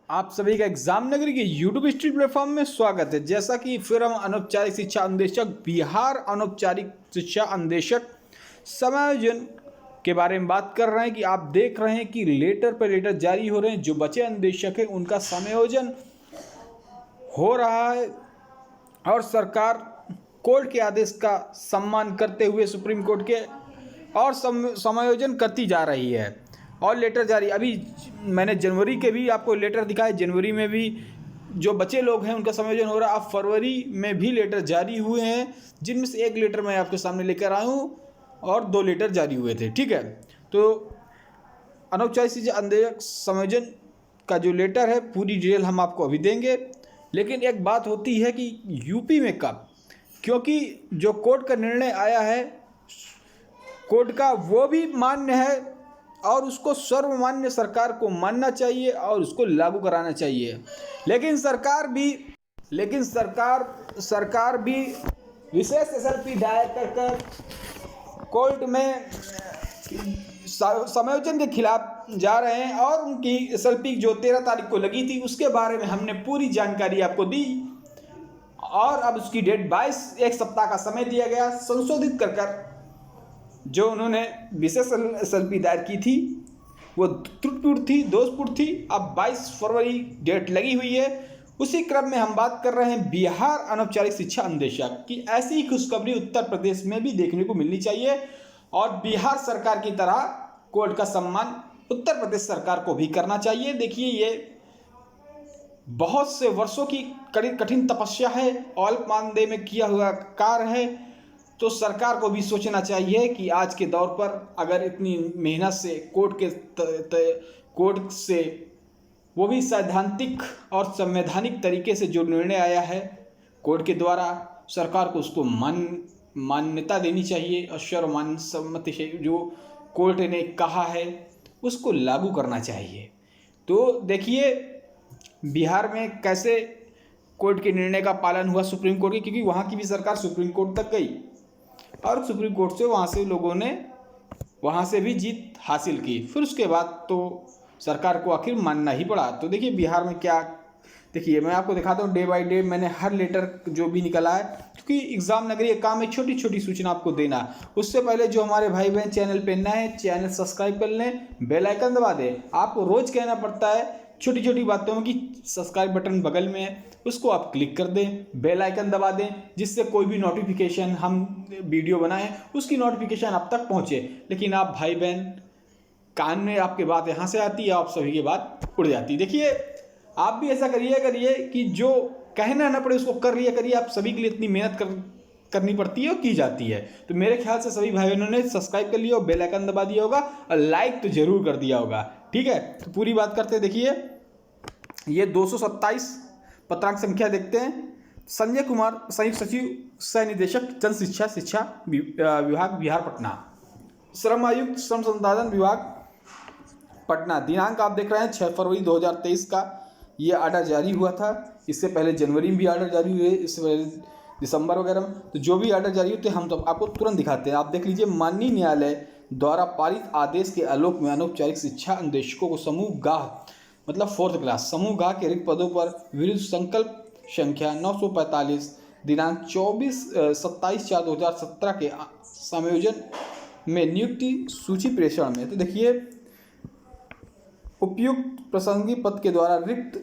आप सभी का एग्जाम नगरी के यूट्यूब स्ट्रीट प्लेटफॉर्म में स्वागत है। जैसा कि फिर हम अनौपचारिक शिक्षा अन्वेषक बिहार अनौपचारिक शिक्षा अन्वेषक समायोजन के बारे में बात कर रहे हैं कि आप देख रहे हैं कि लेटर पर लेटर जारी हो रहे हैं। जो बचे अन्वेषक हैं उनका समायोजन हो रहा है और सरकार कोर्ट के आदेश का सम्मान करते हुए सुप्रीम कोर्ट के और समायोजन करती जा रही है। और लेटर जारी अभी मैंने जनवरी के भी आपको लेटर दिखाए, जनवरी में भी जो बचे लोग हैं उनका समायोजन हो रहा है। अब फरवरी में भी लेटर जारी हुए हैं, जिनमें से एक लेटर मैं आपके सामने लेकर आया हूँ और 2 लेटर जारी हुए थे। ठीक है, तो अनौपचारिक शिक्षा अन्वेषक समायोजन का जो लेटर है पूरी डिटेल हम आपको अभी देंगे। लेकिन एक बात होती है कि यूपी में कब, क्योंकि जो कोर्ट का निर्णय आया है कोर्ट का वो भी मान्य है और उसको सर्वमान्य सरकार को मानना चाहिए और उसको लागू कराना चाहिए। लेकिन सरकार भी विशेष एसएलपी दायर कर कोर्ट में समायोजन के खिलाफ जा रहे हैं और उनकी एसएलपी जो 13 तारीख को लगी थी उसके बारे में हमने पूरी जानकारी आपको दी और अब उसकी डेट 22 एक सप्ताह का समय दिया गया संशोधित कर जो उन्होंने विशेष एसएलपी दायर की थी वो त्रुटिपूर्ण थी, दोषपूर्ण थी। अब 22 फरवरी डेट लगी हुई है। उसी क्रम में हम बात कर रहे हैं बिहार अनौपचारिक शिक्षा अन्वेषक की ऐसी ही खुशखबरी उत्तर प्रदेश में भी देखने को मिलनी चाहिए और बिहार सरकार की तरह कोर्ट का सम्मान उत्तर प्रदेश सरकार को भी करना चाहिए। देखिए, ये बहुत से वर्षों की कठिन तपस्या है, अल्प मानदेय में किया हुआ कार्य है, तो सरकार को भी सोचना चाहिए कि आज के दौर पर अगर इतनी मेहनत से कोर्ट से वो भी सैद्धांतिक और संवैधानिक तरीके से जो निर्णय आया है कोर्ट के द्वारा, सरकार को उसको मान्यता देनी चाहिए और सर्वसम्मति से जो कोर्ट ने कहा है उसको लागू करना चाहिए। तो देखिए बिहार में कैसे कोर्ट के निर्णय का पालन हुआ सुप्रीम कोर्ट के, क्योंकि वहाँ की भी सरकार सुप्रीम कोर्ट तक गई और सुप्रीम कोर्ट से वहाँ से लोगों ने वहाँ से भी जीत हासिल की। फिर उसके बाद तो सरकार को आखिर मानना ही पड़ा। तो देखिए बिहार में क्या, देखिए मैं आपको दिखाता हूँ डे बाय डे मैंने हर लेटर जो भी निकला है, क्योंकि एग्जाम नगरी एक काम है छोटी छोटी सूचना आपको देना। उससे पहले जो हमारे भाई बहन चैनल पे नए हैं चैनल सब्सक्राइब कर लें, बेल आइकन दबा दें। आपको रोज़ कहना पड़ता है छोटी छोटी बातों में कि सब्सक्राइब बटन बगल में है उसको आप क्लिक कर दें, बेल आइकन दबा दें, जिससे कोई भी नोटिफिकेशन हम वीडियो बनाएं उसकी नोटिफिकेशन आप तक पहुंचे। लेकिन आप भाई बहन कान में आपके बात यहाँ से आती है, आप सभी की बात उड़ जाती है। देखिए आप भी ऐसा करिए कि जो कहना ना पड़े उसको कर लिया करिए। आप सभी के लिए इतनी मेहनत करनी पड़ती है और की जाती है। तो मेरे ख्याल से सभी भाई बहनों ने सब्सक्राइब कर लिया और बेल आइकन दबा दिया होगा और लाइक तो जरूर कर दिया होगा। ठीक है, तो पूरी बात करते हैं। देखिए ये 227 पत्रांक संख्या देखते हैं। संजय कुमार, संयुक्त सचिव सह निदेशक जन शिक्षा विभाग बिहार पटना, श्रम आयुक्त श्रम संसाधन विभाग पटना। दिनांक आप देख रहे हैं 6 फरवरी 2023 का ये आर्डर जारी हुआ था। इससे पहले जनवरी में भी आर्डर जारी हुए, इससे पहले दिसंबर वगैरह में। तो जो भी आर्डर जारी होते हैं हम तो आपको तुरंत दिखाते हैं। आप देख लीजिए, माननीय न्यायालय द्वारा पारित आदेश के आलोक में अनौपचारिक शिक्षा अन्वेषकों को समूह गाह मतलब 4th क्लास समूह गाह के रिक्त पदों पर विरुद्ध संकल्प संख्या 945 दिनांक 27/4/2017 के समायोजन में नियुक्ति सूची प्रेषण में। तो देखिए उपयुक्त प्रसंगी पद के द्वारा रिक्त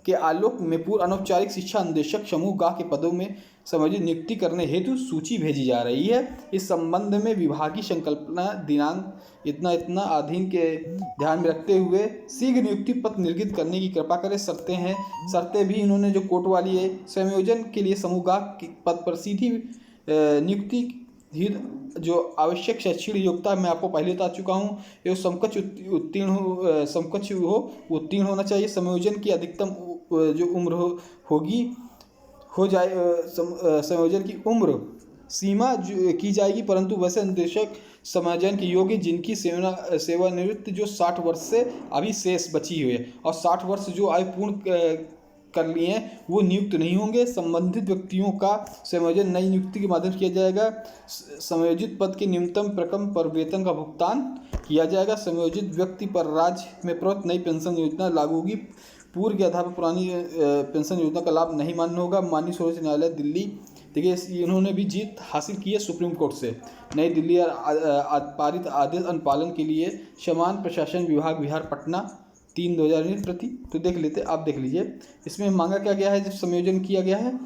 के आलोक में पूर्व अनौपचारिक शिक्षा अन्वेषक समूह गाह के पदों में समायोजित नियुक्ति करने हेतु सूची भेजी जा रही है। इस संबंध में विभागीय संकल्पना दिनांक इतना अधीन के ध्यान में रखते हुए शीघ्र नियुक्ति पत्र निर्गत करने की कृपा करें। शर्तें भी इन्होंने जो कोर्ट वाली है, संयोजन के लिए समूह गाह के पद पर सीधी नियुक्ति जो आवश्यक शैक्षणिक योग्यता मैं आपको पहले बता चुका हूँ, ये समकक्ष उत्तीर्ण होना चाहिए। समायोजन की अधिकतम जो उम्र समायोजन की उम्र सीमा की जाएगी, परंतु वैसे निदेशक समायोजन के योग्य जिनकी सेवानिवृत्ति जो 60 वर्ष से अभी शेष बची हुई है और 60 वर्ष जो आयु पूर्ण कर लिए हैं वो नियुक्त नहीं होंगे। संबंधित व्यक्तियों का समायोजन नई नियुक्ति के माध्यम से किया जाएगा। समायोजित पद के न्यूनतम रकम पर वेतन का भुगतान किया जाएगा। समायोजित व्यक्ति पर राज्य में प्रदत्त नई पेंशन योजना लागू होगी। पूर्व के आधार पर पुरानी पेंशन योजना का लाभ नहीं मान्य होगा। माननीय सर्वोच्च न्यायालय दिल्ली, देखिए इन्होंने भी जीत हासिल की है सुप्रीम कोर्ट से। नई दिल्ली पारित आदेश अनुपालन के लिए समान प्रशासन विभाग बिहार पटना 3/2019 प्रति। तो देख लेते, आप देख लीजिए इसमें मांगा क्या गया है, जब संयोजन किया गया है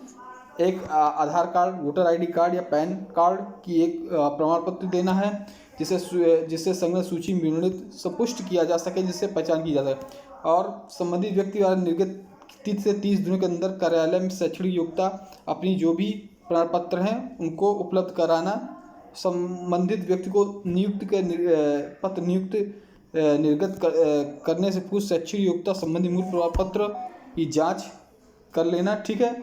एक आधार कार्ड, वोटर आईडी कार्ड या पैन कार्ड की एक प्रमाण पत्र देना है जिससे संग्रह सूची में विवरणित संपुष्ट किया जा सके, जिससे पहचान की जा सके, और संबंधित व्यक्ति द्वारा निर्गत 30 से 30 दिनों के अंदर कार्यालय में शैक्षणिक योग्यता अपनी जो भी प्रमाण पत्र हैं उनको उपलब्ध कराना। संबंधित व्यक्ति को नियुक्त के पत्र निर्गत करने से पूर्व शैक्षणिक योग्यता संबंधी मूल प्रमाण पत्र की जांच कर लेना, ठीक है।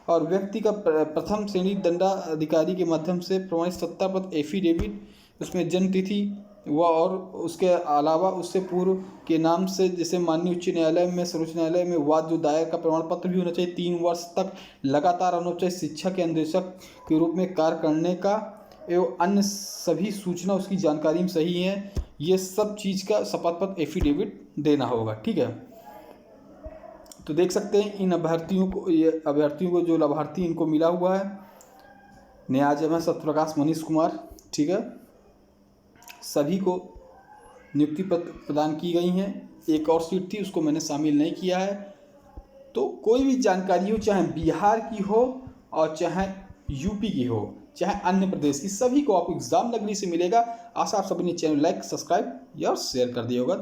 और व्यक्ति का प्रथम श्रेणी दंडाधिकारी के माध्यम से प्रमाणित सत्तापत्र एफिडेविट, उसमें जन्म तिथि व और उसके अलावा उससे पूर्व के नाम से, जैसे माननीय उच्च न्यायालय में, सर्वोच्च न्यायालय में वाद जो दायर का प्रमाण पत्र भी होना चाहिए। 3 वर्ष तक लगातार अनौपचारिक शिक्षा के अनुदेशक के रूप में कार्य करने का एवं अन्य सभी सूचना उसकी जानकारी में सही है, ये सब चीज़ का शपथ पत्र एफिडेविट देना होगा, ठीक है। तो देख सकते हैं इन अभ्यर्थियों को जो लाभार्थी इनको मिला हुआ है, न्यायाधीश सत्यप्रकाश मनीष कुमार, ठीक है, सभी को नियुक्ति पत्र प्रदान की गई हैं। एक और सीट थी उसको मैंने शामिल नहीं किया है। तो कोई भी जानकारी हो, चाहे बिहार की हो और चाहे यूपी की हो, चाहे अन्य प्रदेश की, सभी को आपको एग्जाम नगरी से मिलेगा। आशा आप सभी ने चैनल लाइक, सब्सक्राइब या शेयर कर दिया होगा।